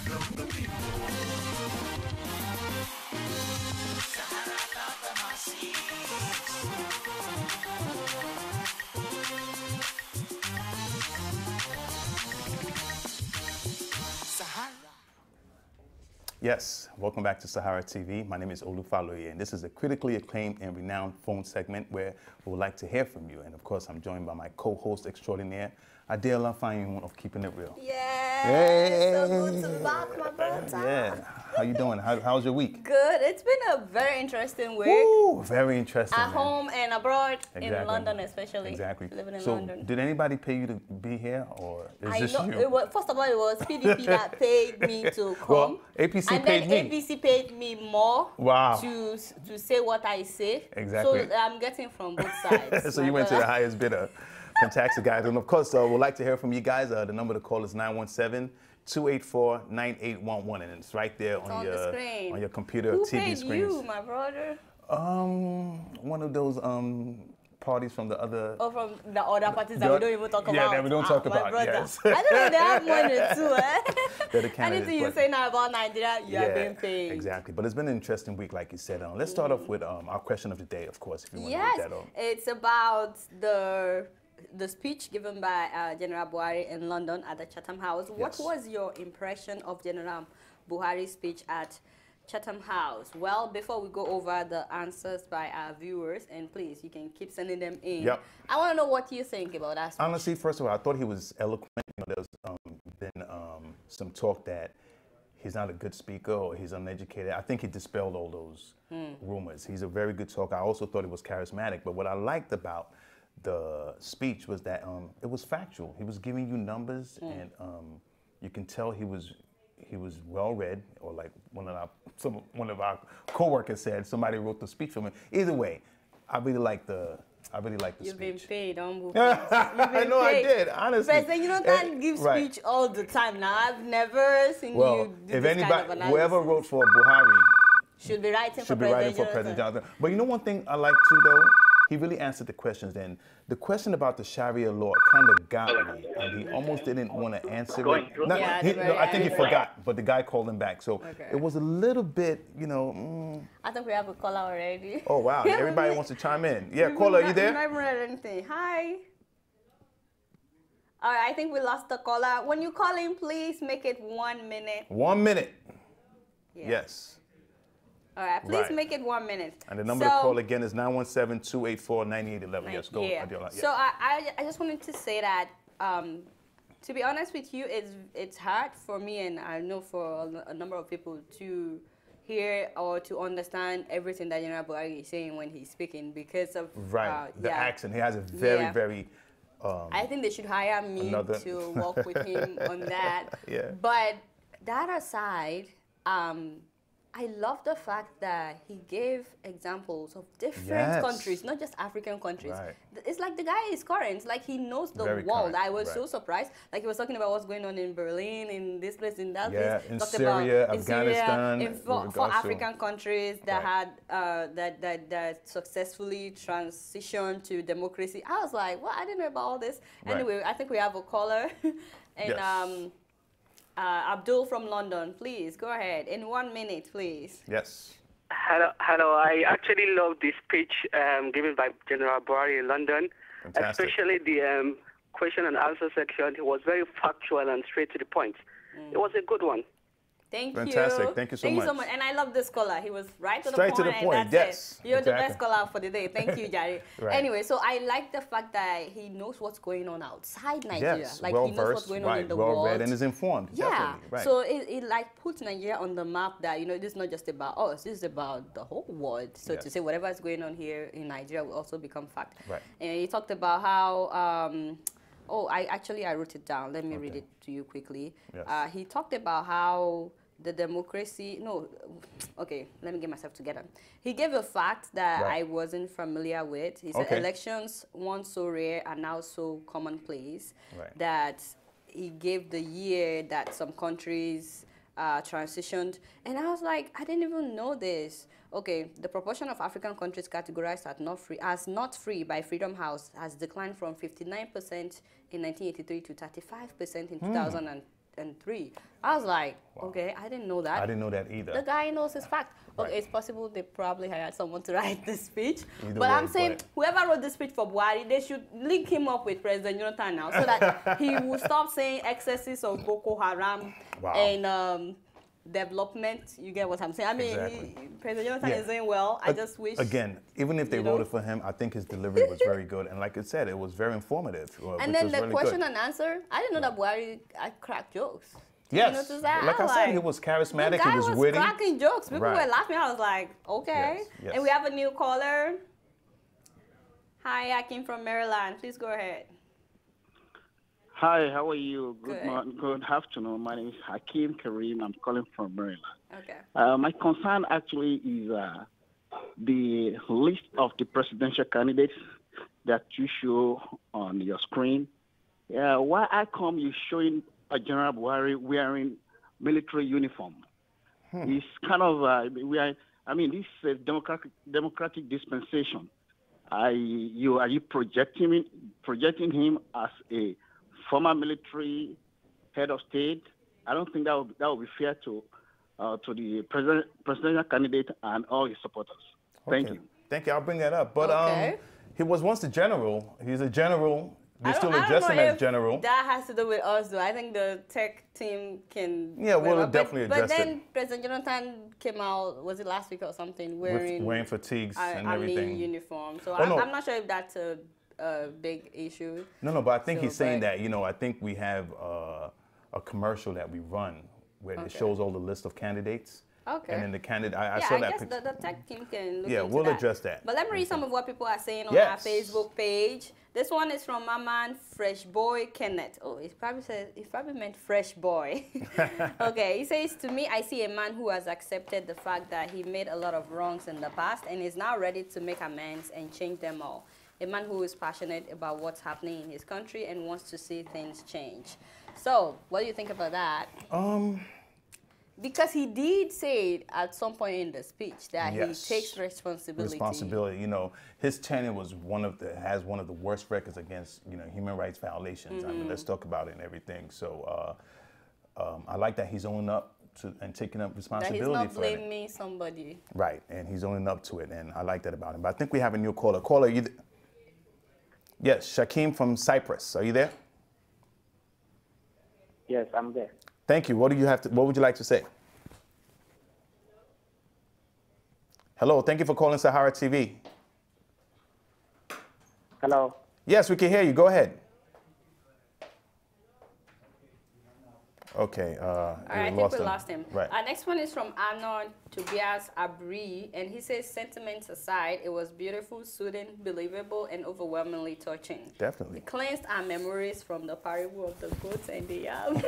from the people. Sahara got the masses. Sahara. Yes, welcome back to Sahara TV. My name is Olufaloye, and this is a critically acclaimed and renowned phone segment where we would like to hear from you. And of course, I'm joined by my co-host extraordinaire, Adela Fayun of Keeping It Real. Yeah, Hey. so good to be back, my brother. Yeah, how you doing? How's your week? Good. It's been a very interesting week. Woo, very interesting. At man. home and abroad, Exactly. in London especially. Exactly. Living in so, London. did anybody pay you to be here, or is I this know. you? It was, first of all, it was PDP that paid me to come. Well, APC and paid then me. APC paid me more Wow. to say what I say. Exactly. So I'm getting from both sides. So you went to the highest bidder. Fantastic, guys. And of course, we'd like to hear from you guys. The number to call is 917-284-9811, and it's right there on the screen. on your computer Who or TV paid screens. you, my brother? One of those parties from the other. Or from the other parties that we don't even talk about. Yeah, that we don't talk my about. brother. Yes. I don't know, they have money too, eh? They're the candidates, Anything you but- say now about Nigeria, you are being paid. Exactly. But it's been an interesting week, like you said. Let's start off with our question of the day, of course, if you want to Yes, read that off. it's about the speech given by General Buhari in London at the Chatham House. What Yes. was your impression of General Buhari's speech at Chatham House? Well, before we go over the answers by our viewers, and please, you can keep sending them in. Yep. I want to know what you think about that speech. Honestly, first of all, I thought he was eloquent. You know, there's been some talk that he's not a good speaker or he's uneducated. I think he dispelled all those rumors. He's a very good talker. I also thought he was charismatic. But what I liked about the speech was that it was factual. He was giving you numbers, and you can tell he was well read, or like one of our co-workers said, somebody wrote the speech for him. Either way, I really like the You've speech. been paid, don't I know I did, honestly. President, you can't give right. speech all the time now. I've never seen Well, you do if this anybody, kind of analysis. whoever wrote for Buhari should be writing should be writing for President Johnson. But you know one thing I like too, though? He really answered the questions. And the question about the Sharia law kind of got me, and he almost didn't want to answer it. Not- Yeah, I think he forgot, but the guy called him back. So Okay. it was a little bit, you know. I think we have a caller already. Oh, wow. Yeah, Everybody wants to chime in. Yeah, caller, you We've there? not even read anything. Hi. All right, I think we lost the caller. When you call in, please make it 1 minute. 1 minute. Yeah. Yes. All right, please Right. make it 1 minute. And the number to call again is 917-284-9811. Yes, go, Yeah. Adiola. Yeah. So I just wanted to say that, to be honest with you, it's hard for me, and I know for a number of people, to hear or to understand everything that General Buhari is saying when he's speaking because of Right, the yeah. accent. He has a very, Yeah. very... I think they should hire me to work with him on that. Yeah. But that aside, I love the fact that he gave examples of different Yes. countries, not just African countries. Right. It's like the guy is current, like he knows the Very world. current, I was right. so surprised. Like he was talking about what's going on in Berlin, in this place, in that Yeah, place. in Talked Syria, about, Afghanistan, in with four regards to- African countries that Right. had that successfully transitioned to democracy. I was like, well, I didn't know about all this. Right. Anyway, I think we have a caller, and Yes. Abdul from London, please go ahead in 1 minute, please. Yes. Hello. I actually love this speech given by General Buhari in London, Fantastic. especially the question and answer section. He was very factual and straight to the point. It was a good one. Thank Fantastic. you. Thank you so Thank much. you so much. And I love this caller. He was right to the Straight point. to the point, And that's yes, it. You're the exactly. best caller for the day. Thank you, Jari. Right. Anyway, so I like the fact that he knows what's going on outside Nigeria. Yes, Like well he knows what's versed, going on right, in the well world. read and is informed. Yeah. Definitely, right. So it like puts Nigeria on the map that, this is not just about us, this is about the whole world. So Yes. to say whatever is going on here in Nigeria will also become fact. Right. And he talked about how, I wrote it down. Let me read it to you quickly. Yes. He talked about how the democracy, let me get myself together. He gave a fact that Right. I wasn't familiar with. He said Okay. elections, once so rare, are now so commonplace Right. that he gave the year that some countries transitioned. And I was like, I didn't even know this. Okay, the proportion of African countries categorized as not free by Freedom House has declined from 59% in 1983 to 35% in 2003. I was like, okay, I didn't know that. I didn't know that either. The guy knows his fact. Okay, Right. it's possible they probably hired someone to write the speech. Either but way, I'm saying but- whoever wrote the speech for Buhari, they should link him up with President Jonathan now so that he will stop saying excesses of Boko Haram Wow. and development. You get what I'm saying? I mean, Exactly. President Jonathan Yeah. is doing well. I just wish. Again, even if they you wrote know? it for him, I think his delivery was very good. And like I said, it was very informative. And then the question and answer, I didn't know that Buhari cracked jokes. Did Yes. you notice that? Like I said, he was charismatic, the guy he was was witty. cracking jokes. People Right. were laughing. I was like, okay. Yes, yes. And we have a new caller. Hi, Akin from Maryland. Please go ahead. Hi, how are you? Good. Good afternoon. My name is Hakeem Kareem. I'm calling from Maryland. Okay. My concern actually is the list of the presidential candidates that you show on your screen. Why come you showing a General Buhari wearing military uniform? It's kind of this is a democratic dispensation. Are you projecting him as a former military head of state? I don't think that would be fair to the presidential candidate and all his supporters. Thank you. Thank you. I'll bring that up. But Okay. he was once a general. He's a general. They still I don't address know him as if general. that has to do with us, though. I think the tech team can. Yeah, we'll but- definitely But address then it. President Jonathan came out, was it last week or something, Wearing fatigues and army everything. uniform. So Oh, no. I'm not sure if that's a big issue. No, but I think So, he's saying but- that, I think we have a commercial that we run where it Okay. shows all the list of candidates. Okay. And then the candidate, I Yeah, saw I that guess picture. the tech team can look Yeah, into we'll that. address that. But let me read some of what people are saying on Yes. our Facebook page. This one is from my man, Fresh Boy Kenneth. Oh, it probably meant Fresh Boy. Okay, he says, to me, I see a man who has accepted the fact that he made a lot of wrongs in the past and is now ready to make amends and change them all. A man who is passionate about what's happening in his country and wants to see things change. So, what do you think about that? Because he did say at some point in the speech that Yes. he takes responsibility. Responsibility. His tenure was has one of the worst records against, human rights violations. I mean, let's talk about it and everything. So I like that he's owning up to and taking up That he's responsibility not for it. blaming somebody. Right, and he's owning up to it, and I like that about him. But I think we have a new caller. Caller, yes, Shakim from Cyprus. Are you there? Yes, I'm there. Thank you. What would you like to say? Hello, thank you for calling Sahara TV. Hello. Yes, we can hear you. Go ahead. Okay. All right, I think we lost him. Right. Our next one is from Arnold Tobias Abri, and he says, sentiments aside, it was beautiful, soothing, believable, and overwhelmingly touching. Definitely. It cleansed our memories from the parable of the goats and the yam.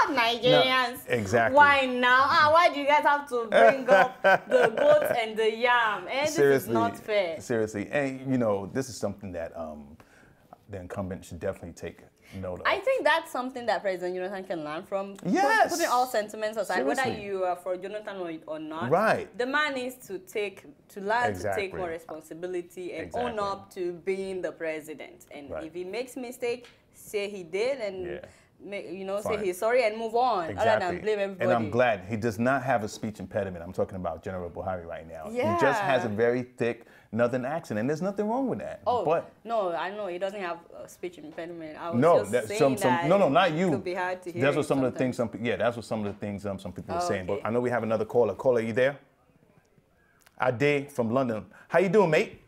Nigerians. No, exactly. Why now? Why do you guys have to bring up the goats and the yam? And this is not fair. Seriously. And, this is something that the incumbent should definitely take note of. I think that's something that President Jonathan can learn from. Yes. Putting all sentiments aside, whether Seriously. you are for Jonathan or not. Right. The man needs to learn to take Exactly. more responsibility and Exactly. own up to being the president. And Right. if he makes mistake, say he did and Yeah. say Fine. he's sorry and move on. Exactly. Other than blame everybody. And I'm glad he does not have a speech impediment. I'm talking about General Buhari right now. Yeah. He just has a very thick northern accent, and there's nothing wrong with that. Oh, but no, I know he doesn't have a speech impediment. I was no, just that's saying that no, not you. It could be hard to hear. That's what it some of the things sometimes. that's what some of the things some people are Oh, saying. But okay. I know we have another caller. Caller, you there? Ade from London. How you doing, mate?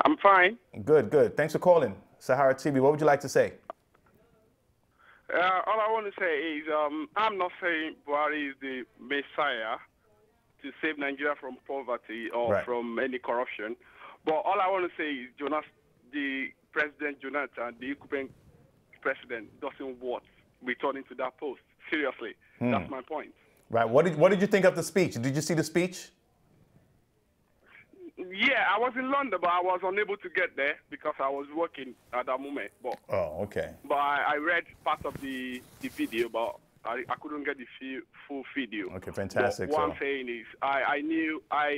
I'm fine. Good, good. Thanks for calling. Sahara TV. What would you like to say? All I want to say is I'm not saying Buhari is the messiah to save Nigeria from poverty or Right. from any corruption. But all I want to say is the President Jonathan, the incumbent president, doesn't want returning to that post. Seriously. That's my point. Right. What did you think of the speech? Did you see the speech? Yeah, I was in London, but I was unable to get there because I was working at that moment. But Oh, okay. I read part of the video, but I couldn't get the full video. Okay, fantastic. But what So- I'm saying is, I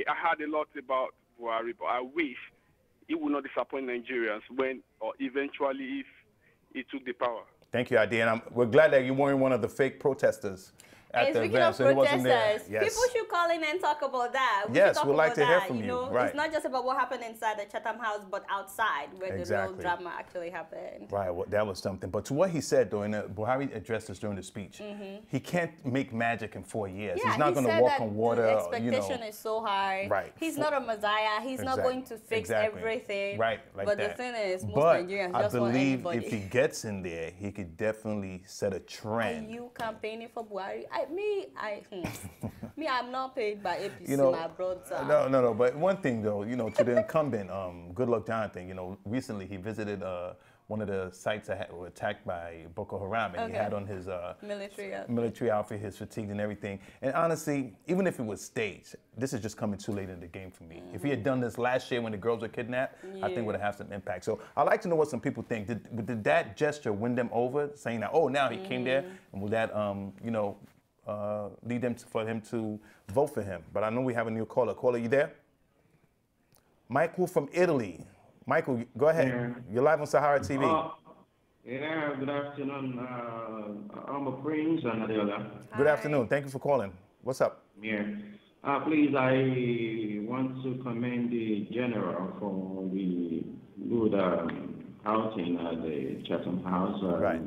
heard a lot about Buhari, but I wish he would not disappoint Nigerians when or eventually if he took the power. Thank you, ID. And we're glad that you weren't one of the fake protesters at And the speaking event. of So he wasn't there. protesters, Yes. people should call in and talk about that. We Yes, should talk we'd like about to hear that, from you you. know, Right. It's not just about what happened inside the Chatham House, but outside where the real Exactly. drama actually happened. Right, well, that was something. But to what he said, though, Buhari addressed this during the speech, he can't make magic in 4 years. Yeah, He's not he going to said walk that on water. the you know. expectation is so high. Right. He's not a messiah. He's not going to fix Exactly. everything. Right, like but that. the thing is, most but Nigerians I just want believe anybody. if he gets in there, he could definitely set a Are trend. you campaigning for Buhari? I'm not paid by APC, You know, my brother. No. But one thing, though, you know, to the incumbent, Good Luck Jonathan, you know, recently he visited one of the sites that were attacked by Boko Haram, and he had on his military outfit, his fatigue and everything. And honestly, even if it was staged, this is just coming too late in the game for me. If he had done this last year when the girls were kidnapped, I think it would have had some impact. So I'd like to know what some people think. Did that gesture win them over, saying that, oh, now he came there, and will that, lead them for him to vote for him? But I know we have a new caller. Caller, you there? Michael from Italy. Michael, go ahead. Yeah. You're live on Sahara TV. Yeah, good afternoon. I'm a Prince and Adela. Good afternoon. Thank you for calling. What's up? Yeah. Please, I want to commend the general for the good outing at the Chatham House. Right.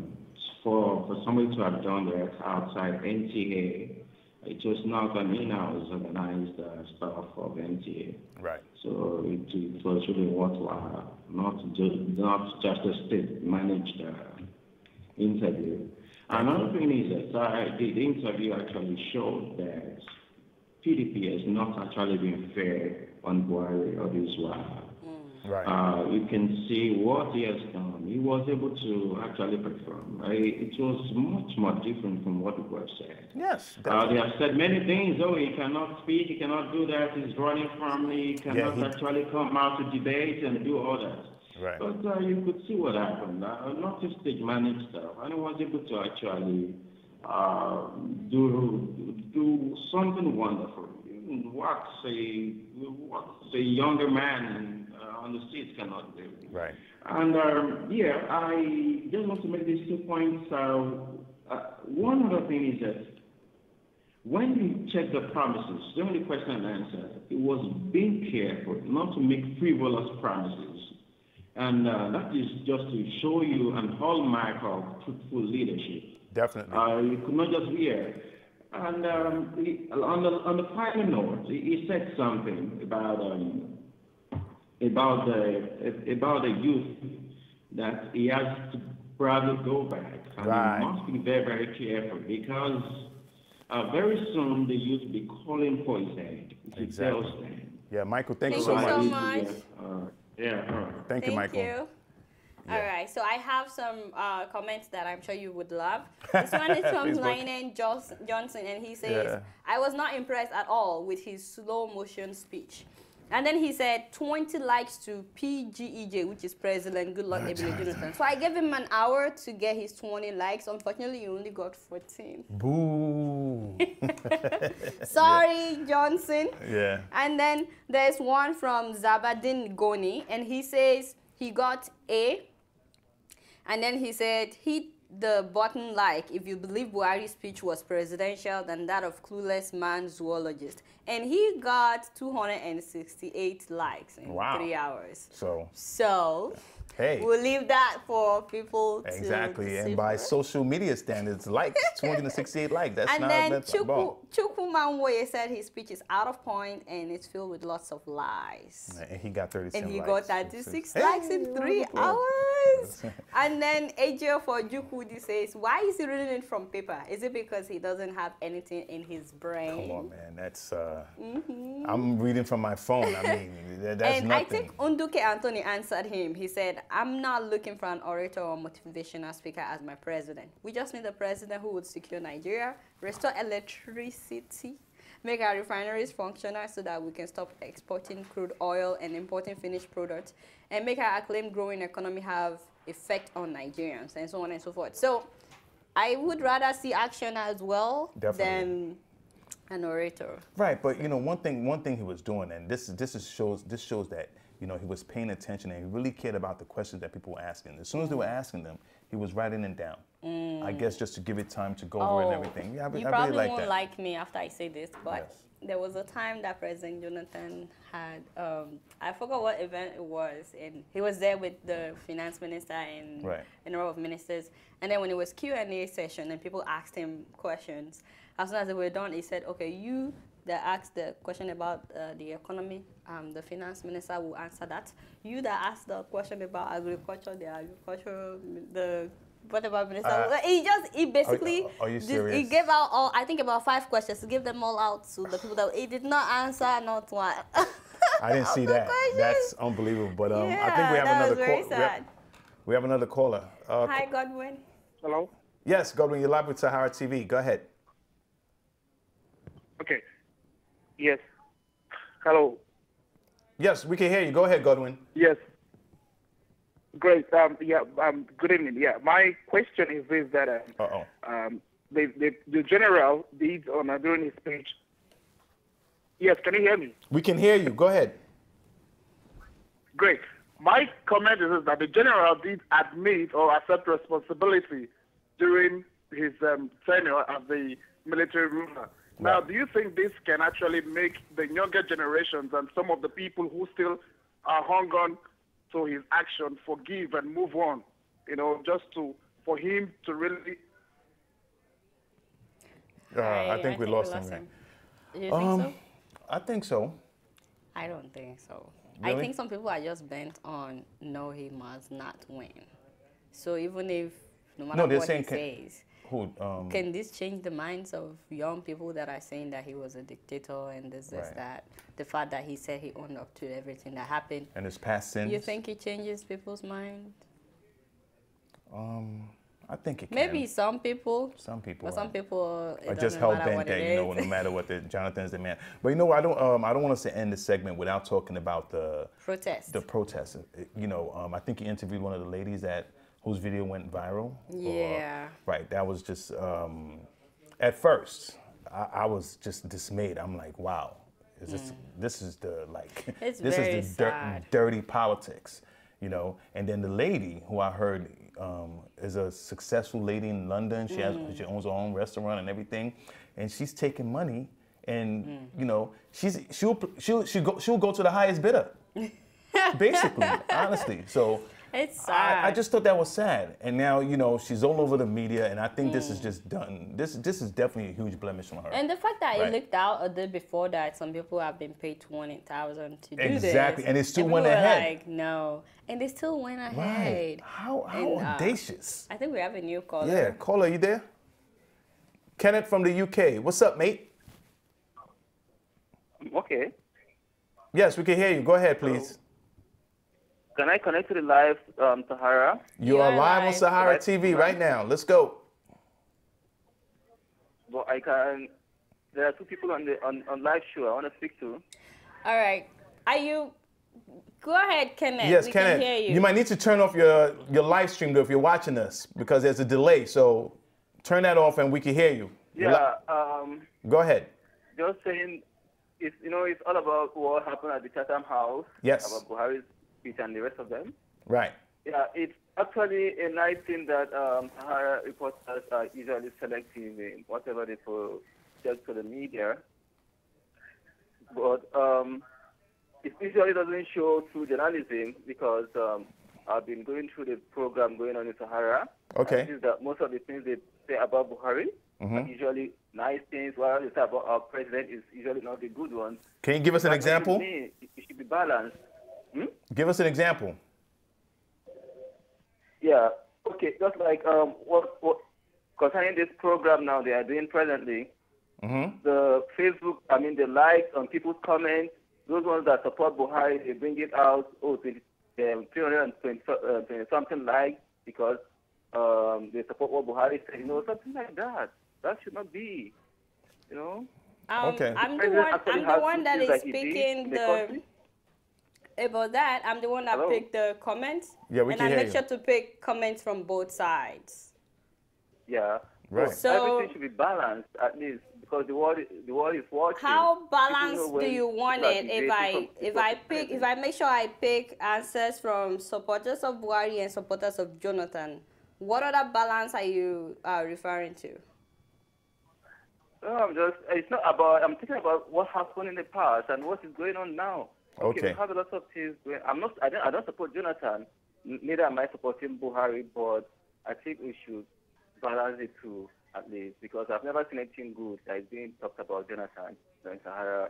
For somebody to have done that outside NTA, it was not an in-house organized staff of NTA. Right. So it was really worthwhile, not just a state-managed interview. Another thing is that the interview actually showed that PDP has not actually been fair on Buhari or Israel. Right. You can see what he has done. He was able to actually perform. It was much more different from what people have said. Yes. They have said many things. Oh, he cannot speak, he cannot do that, he's running from me, he cannot actually come out to debate and do all that. Right. But you could see what happened. Not just stage managed stuff. And he was able to actually do something wonderful. What a younger man on the streets cannot do. Right. And I just want to make these 2 points. One other thing is that when you check the promises, the only question and answer, it was being careful not to make frivolous promises. And that is just to show you an hallmark of truthful leadership. Definitely. You could not just hear. And on the final note, he said something about the youth that he has to probably go back. And Right. he must be very, very careful because very soon the youth will be calling for his head. Exactly. Yeah, Michael, thank you Thank so you much. so much. Thank you, Michael. You. All right, so I have some comments that I'm sure you would love. This one is from Linen Johnson, and he says, I was not impressed at all with his slow motion speech. And then he said 20 likes to PGEJ, which is President Goodluck Ebele Jonathan. So I gave him an hour to get his 20 likes. Unfortunately, he only got 14. Boo. Sorry, Johnson. Yeah. And then there's one from Zabadin Goni, and he says he got A. And then he said, hit the button like if you believe Buhari's speech was presidential than that of clueless man zoologist. And he got 268 likes in 3 hours. So hey, we'll leave that for people to exactly. And by social media standards, likes, 268 likes. That's and not then that's Chukwu Manwoye said his speech is out of point and it's filled with lots of lies. And he got 36 likes. And he got 36 likes in 3 hours. And then AJ for Jukudi says, why is he reading it from paper? Is it because he doesn't have anything in his brain? Come on, man. That's, I'm reading from my phone. I mean, that's and nothing. I think Unduke Anthony answered him. He said, I'm not looking for an orator or motivational speaker as my president. We just need a president who would secure Nigeria, restore electricity, make our refineries functional so that we can stop exporting crude oil and importing finished products, and make our acclaimed growing economy have effect on Nigerians, and so on and so forth. So I would rather see action as well than an orator. Right, but you know, one thing he was doing, and this shows that, you know, he was paying attention and he really cared about the questions that people were asking. As soon as they were asking them, he was writing them down. I guess just to give it time to go over and everything. Yeah, You I probably really like won't that. like me after I say this, but Yes. there was a time that President Jonathan had, I forgot what event it was, and he was there with the finance minister and Right. a number of ministers. And then when it was Q&A session and people asked him questions, as soon as they were done, he said, okay, you that asked the question about the economy, the finance minister will answer that. You that asked the question about agriculture, the whatever minister, he basically, are you he serious? gave out all, I think about 5 questions, he gave them all out to the people that he did not answer, not one. I didn't see that. That's unbelievable. But I think we have that another was very caller. sad. We have another caller. Hi, Godwin. Hello? Yes, Godwin, you're live with Sahara TV. Go ahead. Okay. Yes. Hello. Yes, we can hear you. Go ahead, Godwin. Yes. Great. Good evening. Yeah. My question is this: that the general did during his speech. Yes. Can you hear me? We can hear you. Go ahead. Great. My comment is that the general did admit or accept responsibility during his tenure as the military ruler. Now, do you think this can actually make the younger generations and some of the people who still are hung on to his action forgive and move on? You know, for him to really. I think we lost him. Right? You think so? I think so. I don't think so. Really? I think some people are just bent on no, he must not win. So even if no matter they're what saying he says, can this change the minds of young people that are saying that he was a dictator and this, that? The fact that he said he owned up to everything that happened. And his past sins. You think it changes people's mind? I think it can. Maybe some people. But some people are just hell bent that no matter what the Jonathan's demand. But I don't want us to end the segment without talking about the protest. The protest. I think you interviewed one of the ladies whose video went viral. Yeah. Right. That was just at first I was just dismayed. I'm like, wow, this is the dirty politics, And then the lady who I heard is a successful lady in London. She owns her own restaurant and everything, and she's taking money, and she'll go to the highest bidder, basically, honestly. So. It's sad. I just thought that was sad. And now, she's all over the media, and I think this is just done. This is definitely a huge blemish on her. And the fact that it leaked out a day before that some people have been paid $20,000 to do this. Exactly, and it still went ahead. Like, no. And they still went ahead. Right. How audacious. I think we have a new caller. Yeah, caller, you there? Kenneth from the UK. What's up, mate? Okay. Yes, we can hear you. Go ahead, please. Can I connect to the live Sahara? You are live on Sahara TV right now. Let's go. Well, I can. There are 2 people on live show I want to speak to. All right. Are you? Go ahead, Kenneth. Yes, we Kenneth. Can hear you. You might need to turn off your live stream though if you're watching us because there's a delay. So turn that off and we can hear you. Yeah. Go ahead. Just saying, it's all about what happened at the Chatham House. Yes. About Buhari's speech and the rest of them. Right. Yeah, it's actually a nice thing that Sahara reporters are usually selective in whatever they project to the media. But it usually doesn't show through journalism because I've been going through the program going on in Sahara. Okay. I see that most of the things they say about Buhari are usually nice things, while they say about our president is usually not the good ones. Can you give us an example? To me, it should be balanced. Give us an example. Yeah. Okay. Just like what concerning this program now they are doing presently, the Facebook, the likes on people's comments, those ones that support Buhari, they bring it out. 320 something likes because they support what Buhari said. Something like that. That should not be. Okay. I'm the one that is speaking about that. I'm the one that picked the comments. Yeah, we can hear you. And I make sure to pick comments from both sides. Yeah. Right. So everything should be balanced at least because the world is watching. How balanced do you want it? If I make sure I pick answers from supporters of Buhari and supporters of Jonathan, What other balance are you referring to? No, it's not about, I'm thinking about what happened in the past and what is going on now. Okay. We have a lot of things going. I don't support Jonathan, neither am I supporting Buhari, but I think we should balance the two at least, because I've never seen anything good that is being talked about Jonathan in Sahara.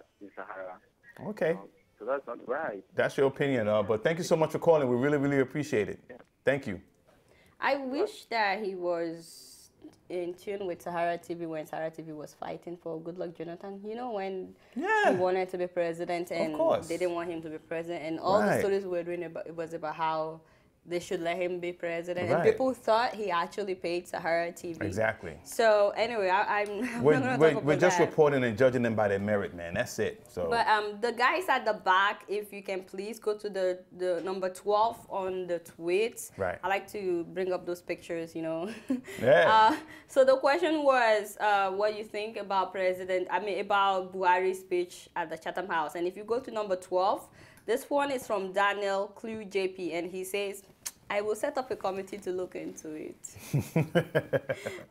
Okay. So that's not right. That's your opinion, but thank you so much for calling. We really, really appreciate it. Yeah. Thank you. I wish that he was in tune with SaharaTV when SaharaTV was fighting for Goodluck Jonathan. You know, when he wanted to be president and they didn't want him to be president, and all the stories we were doing it was about how they should let him be president. And people thought he actually paid SaharaTV. Exactly. So anyway, we're just reporting and judging them by their merit, man. That's it. So. But the guys at the back, if you can please go to the number 12 on the tweets. Right. I like to bring up those pictures, you know. Yeah. So the question was what you think about about Buhari's speech at the Chatham House. And if you go to number 12, this one is from Daniel Clue JP, and he says, I will set up a committee to look into it.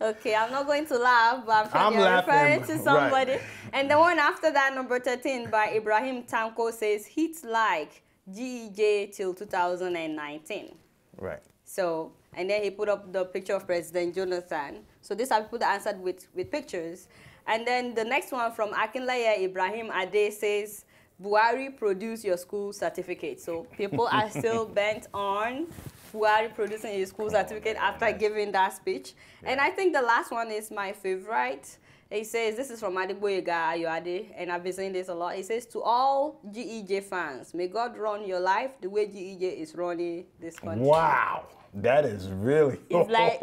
Okay, I'm not going to laugh, but I'm sure you're referring to somebody. Right. And the one after that, number 13, by Ibrahim Tanko, says, hits like GEJ till 2019. Right. So, and then he put up the picture of President Jonathan. So these are people that answered with pictures. And then the next one from Akinlaya Ibrahim Ade says, Buhari, produce your school certificate. So people are still bent on Buhari producing his school certificate after giving that speech. Yeah. And I think the last one is my favorite. He says, this is from Adegboyega Ayoade, and I've been saying this a lot. He says, to all GEJ fans, may God run your life the way GEJ is running this country. Wow. That is really... It's like,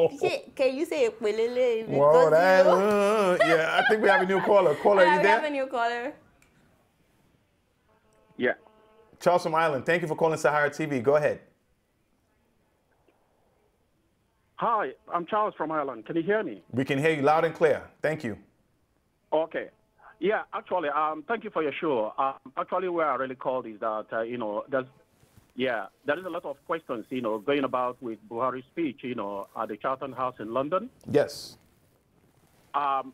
can you say Pelele? Whoa, yeah, I think we have a new caller. Caller, are you there? We have a new caller. Yeah. Charles from Ireland, thank you for calling SaharaTV. Go ahead. Hi, I'm Charles from Ireland. Can you hear me? We can hear you loud and clear. Thank you. Okay. Yeah, actually, thank you for your show. Actually, where I really called is that, there is a lot of questions, going about with Buhari's speech, at the Chatham House in London. Yes. I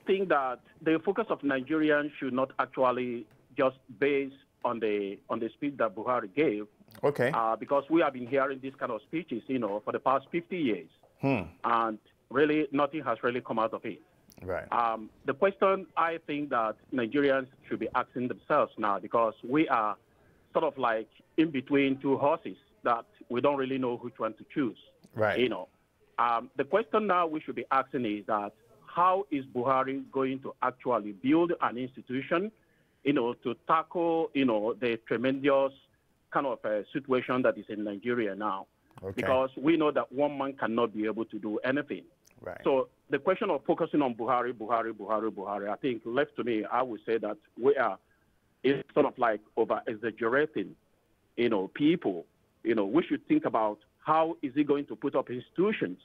think that the focus of Nigerians should not actually just base on the speech that Buhari gave. Okay. Because we have been hearing these kind of speeches, for the past 50 years. And really, nothing has really come out of it. Right. The question I think that Nigerians should be asking themselves now, because we are sort of like in between two horses that we don't really know which one to choose. Right. The question now we should be asking is that how is Buhari going to actually build an institution, to tackle, the tremendous kind of situation that is in Nigeria now? Okay. Because we know that one man cannot be able to do anything. Right. So the question of focusing on Buhari, I think left to me, I would say that we are sort of like over-exaggerating, people. We should think about how is he going to put up institutions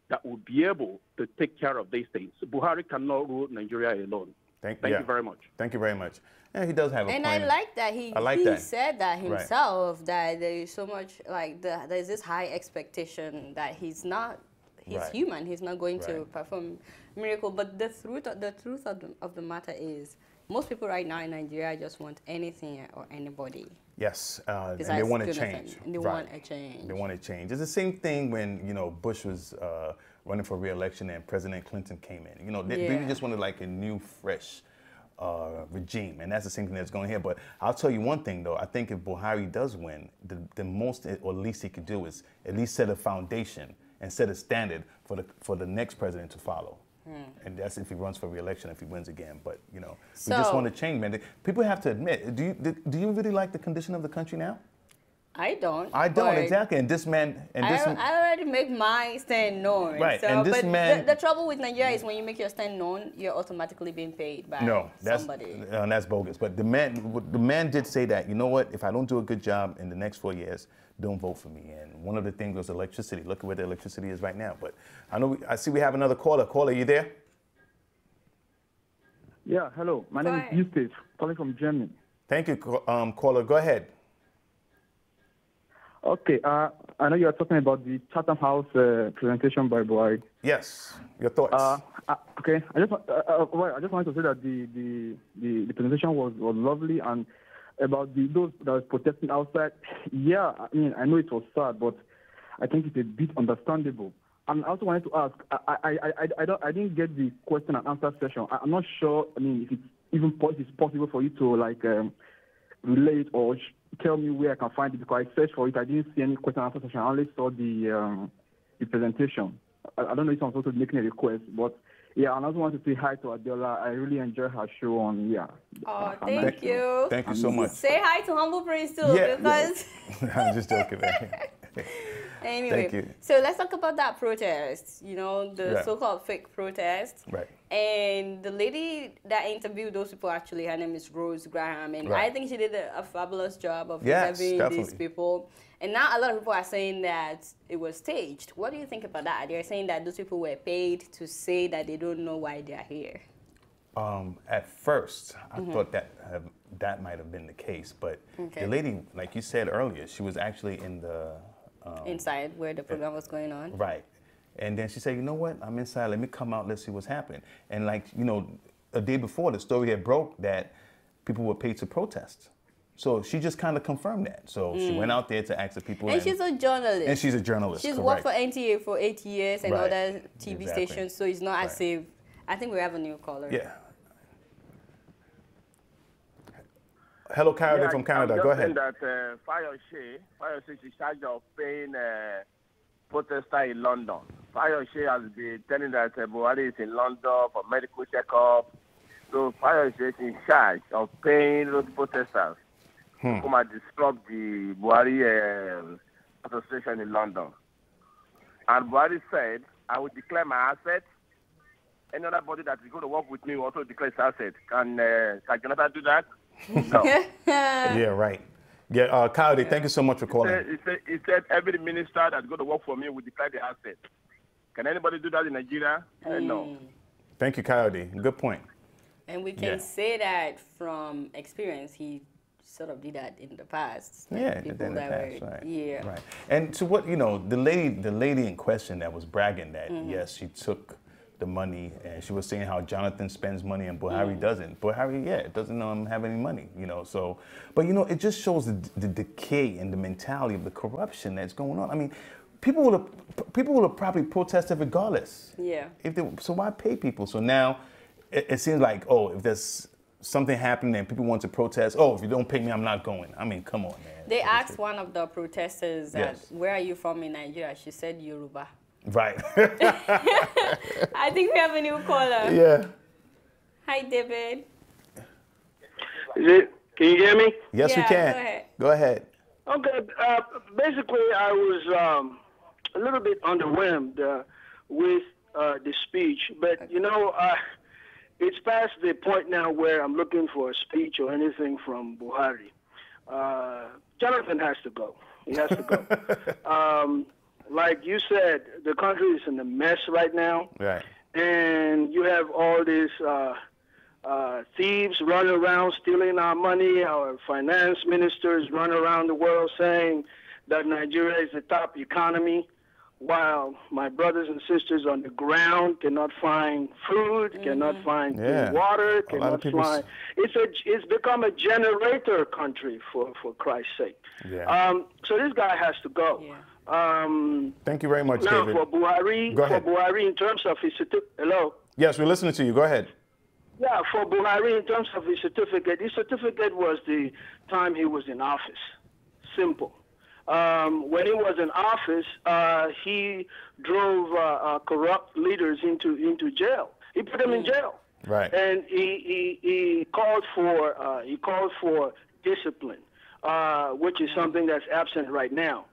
that will be able to take care of these things. Buhari cannot rule Nigeria alone. Thank you very much. Thank you very much. And he does have a point. And I like that he said that himself, that there is so much, like, there's this high expectation that he's human. He's not going to perform miracle. But the truth of the matter is, most people right now in Nigeria just want anything or anybody. Yes, and they want to change. They want a change. They want to change. It's the same thing when, Bush was running for re-election and President Clinton came in. They just wanted like a new, fresh regime, and that's the same thing that's going here. But I'll tell you one thing, though. I think if Buhari does win, the most or least he could do is at least set a foundation and set a standard for the next president to follow. And that's if he runs for re-election, if he wins again. But, we just want to change, man. People have to admit, do you really like the condition of the country now? I don't. I don't, exactly. And this man... I already make my stand known. Right, so, and this man... The trouble with Nigeria is when you make your stand known, you're automatically being paid by somebody. No, that's bogus. But the man did say that, you know what, if I don't do a good job in the next 4 years, don't vote for me. And one of the things was electricity. Look at where the electricity is right now. But I see we have another caller. Caller, you there? Yeah, hello. My name is Eustace, calling from Germany. Thank you, caller. Go ahead. Okay, I know you are talking about the Chatham House presentation by Buhari. Yes. Your thoughts? Okay, I just wanted to say that the presentation was lovely, and about those that were protesting outside. Yeah, I mean, I know it was sad, but I think it's a bit understandable. And I also wanted to ask, I didn't get the question and answer session. I'm not sure. I mean, if it's even possible for you to relate or tell me where I can find it, because I searched for it. I didn't see any question and answer session. I only saw the presentation. I don't know if I'm supposed to be making a request, but yeah, and I also want to say hi to Adela. I really enjoy her show on, yeah. Oh, thank you. Thank you so much. Say hi to Humble Prince too, because... I'm just joking, man. Anyway, thank you. So let's talk about that protest, the so-called fake protest. Right. And the lady that interviewed those people, actually, her name is Rose Graham. And I think she did a fabulous job of interviewing these people. And now a lot of people are saying that it was staged. What do you think about that? They're saying that those people were paid to say that they don't know why they're here. At first, I thought that might have been the case. But the lady, like you said earlier, she was actually in the... inside where the program was going on. Right. And then she said, you know what? I'm inside. Let me come out. Let's see what's happening. And a day before, the story had broke that people were paid to protest. So she just kind of confirmed that. So she went out there to ask the people. And she's a journalist. And she's a journalist. She's worked for NTA for 8 years and other TV stations. So it's not as if... I think we have a new caller. Yeah. Hello, Coyote from Canada. Go ahead. That Fayose is in charge of paying protesters in London. Fayose has been telling that Buhari is in London for medical checkup. So Fayose is in charge of paying those protesters to come and disrupt the Buhari association in London. And Buhari said, I will declare my assets. Any other body that is going to work with me will also declare his assets. Can Jonathan do that? No. Yeah, right. Yeah, Coyote, thank you so much for calling. He said every minister that's going to work for me will declare the asset. Can anybody do that in Nigeria? No. Thank you, Coyote. Good point. And we can say that from experience, he sort of did that in the past. Yeah, in the past, right. Yeah. Right. And to what, the lady in question that was bragging that, yes, she took the money, and she was saying how Jonathan spends money and Buhari doesn't. Buhari, doesn't have any money, so, but it just shows the decay and the mentality of the corruption that's going on. I mean, people would have probably protested regardless. Yeah. So why pay people? So now it seems like, if there's something happening and people want to protest, if you don't pay me, I'm not going. I mean, come on, man. They asked one of the protesters, where are you from in Nigeria? She said Yoruba. Right. I think we have a new caller. Yeah. Hi, David. Can you hear me? Yes, we can. Go ahead. Okay. Basically, I was a little bit underwhelmed with the speech, but it's past the point now where I'm looking for a speech or anything from Buhari. Jonathan has to go. He has to go. Like you said, the country is in a mess right now. Right. And you have all these thieves running around stealing our money. Our finance ministers run around the world saying that Nigeria is the top economy, while my brothers and sisters on the ground cannot find food, cannot find water, cannot find... It's become a generator country, for Christ's sake. Yeah. So this guy has to go. Yeah. Thank you very much, now, David. For Buhari, in terms of his certificate, hello? Yes, we're listening to you. Go ahead. Yeah, for Buhari, in terms of his certificate was the time he was in office. Simple. When he was in office, he drove corrupt leaders into jail. He put them in jail. Right. And he called for discipline, which is something that's absent right now.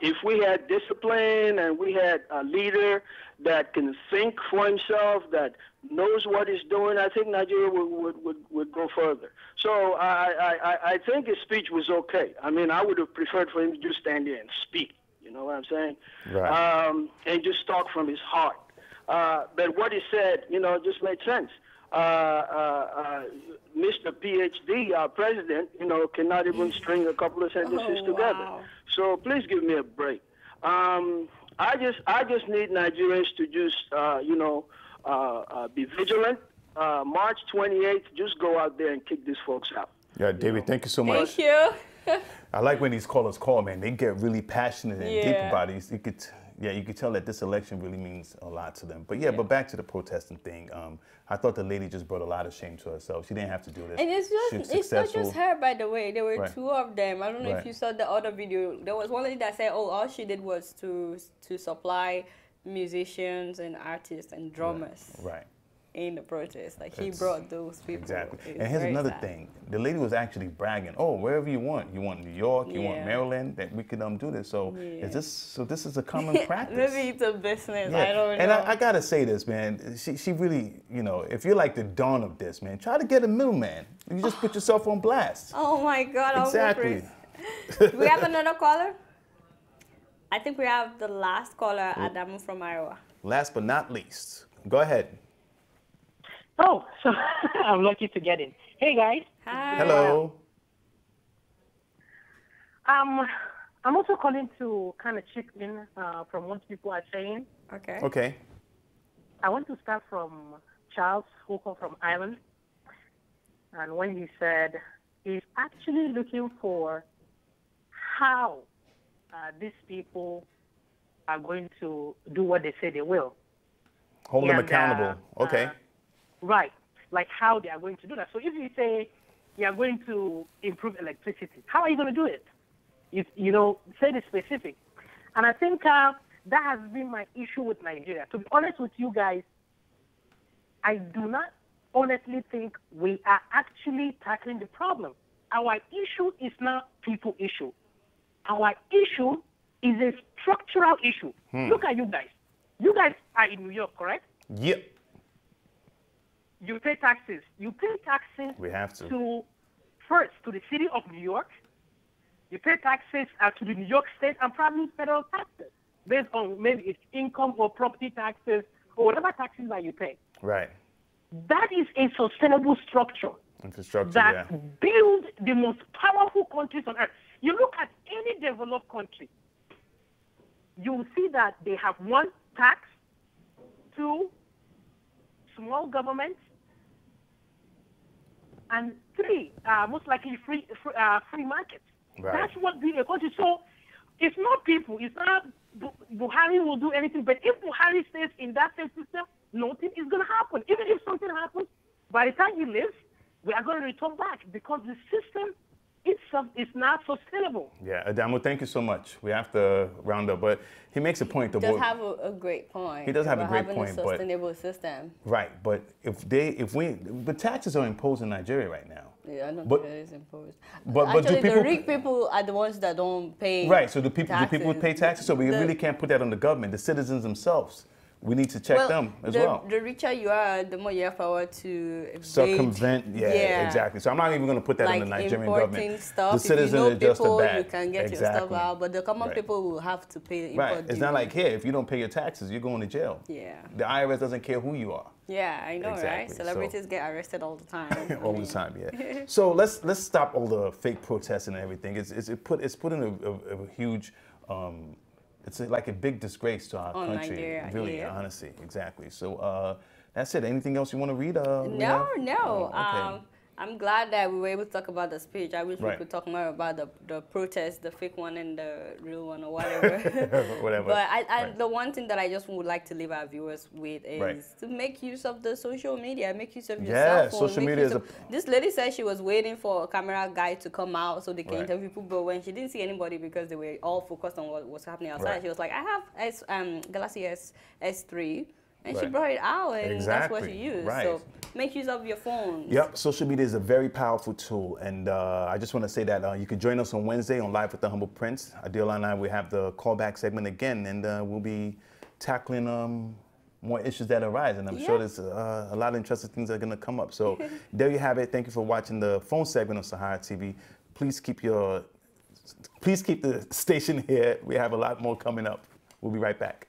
If we had discipline and we had a leader that can think for himself, that knows what he's doing, I think Nigeria would go further. So I think his speech was okay. I mean, I would have preferred for him to just stand there and speak. You know what I'm saying? Right. And just talk from his heart. But what he said, just made sense. Mr. PhD, our president, cannot even string a couple of sentences together. Wow. So please give me a break. I just need Nigerians to just, be vigilant. March 28th, just go out there and kick these folks out. Yeah, David, thank you so much. Thank you. I like when these callers call, man. They get really passionate and deep about it. You could tell that this election really means a lot to them. But but back to the protesting thing. I thought the lady just brought a lot of shame to herself. She didn't have to do this. And it's not just her, by the way. There were two of them. I don't know if you saw the other video. There was one lady that said, "Oh, all she did was to supply musicians and artists and drummers." Right. In the protest, like he brought those people. Exactly. And here's another thing: the lady was actually bragging. Oh, wherever you want New York, you want Maryland, that we could do this. So this is a common practice. Maybe it's a business. I don't know. And I gotta say this, man. She really, if you're like the dawn of this, man, try to get a middleman. You just put yourself on blast. Oh my God! Exactly. Do we have another caller? I think we have the last caller, Adamu from Iowa. Last but not least, go ahead. Oh, so I'm lucky to get in. Hey, guys. Hi. Hello. I'm also calling to kind of chip in from what people are saying. Okay. Okay. I want to start from Charles, who called from Ireland. And when he said he's actually looking for how these people are going to do what they say they will. Hold them accountable. Okay. Right, like how they are going to do that. So if you say you are going to improve electricity, how are you going to do it? Say the specific. And I think that has been my issue with Nigeria. To be honest with you guys, I do not honestly think we are actually tackling the problem. Our issue is not people issue. Our issue is a structural issue. Look at you guys. You guys are in New York, correct? Yep. You pay taxes. You pay taxes We have to. To the city of New York. You pay taxes to the New York State and probably federal taxes based on maybe it's income or property taxes or whatever taxes that you pay. Right. That is a sustainable structure Infrastructure, that builds the most powerful countries on earth. You look at any developed country, you will see that they have one, tax, two, small government, and three, most likely free markets. Right. That's what builds a country. So it's not people. It's not Buhari will do anything. But if Buhari stays in that same system, nothing is going to happen. Even if something happens, by the time he leaves, we are going to return back because the system itself is not sustainable. Yeah, Adamu, thank you so much. We have to round up, but he makes a point. He does have a great point. He does have a great having point, a sustainable system. Right, but the taxes are imposed in Nigeria right now. Yeah, I don't think it is imposed. But actually, do people, the rich people are the ones that don't pay. Right, so do people pay taxes? So we really can't can't put that on the government. The citizens themselves. We need to check them as well. The richer you are, the more you have power to circumvent. Yeah, exactly. So I'm not even going to put that on the Nigerian government. Stuff, the citizens are just a bad. You can get your stuff out, but the common people will have to pay. Right. It's not like here. If you don't pay your taxes, you're going to jail. Yeah. The IRS doesn't care who you are. Yeah, I know, right? Celebrities get arrested all the time. All the time, yeah. So let's stop all the fake protests and everything. It's put in a huge. It's like a big disgrace to our country, Nigeria, really, honestly, exactly. So that's it. Anything else you want to read? No. Oh, okay. I'm glad that we were able to talk about the speech. I wish we could talk more about the protest, the fake one and the real one or whatever. Whatever. But the one thing that I just would like to leave our viewers with is to make use of the social media, make use of your cell phone. Social media is This lady said she was waiting for a camera guy to come out so they can interview people, but when she didn't see anybody because they were all focused on what was happening outside, she was like, I have Galaxy S3. And she brought it out, and that's what she used. So make use of your phone. Yep, social media is a very powerful tool. And I just want to say that you can join us on Wednesday on Live with the Humble Prince. Adil and I, we have the callback segment again, and we'll be tackling more issues that arise. And I'm sure there's a lot of interesting things that are going to come up. So there you have it. Thank you for watching the phone segment of Sahara TV. Please keep the station here. We have a lot more coming up. We'll be right back.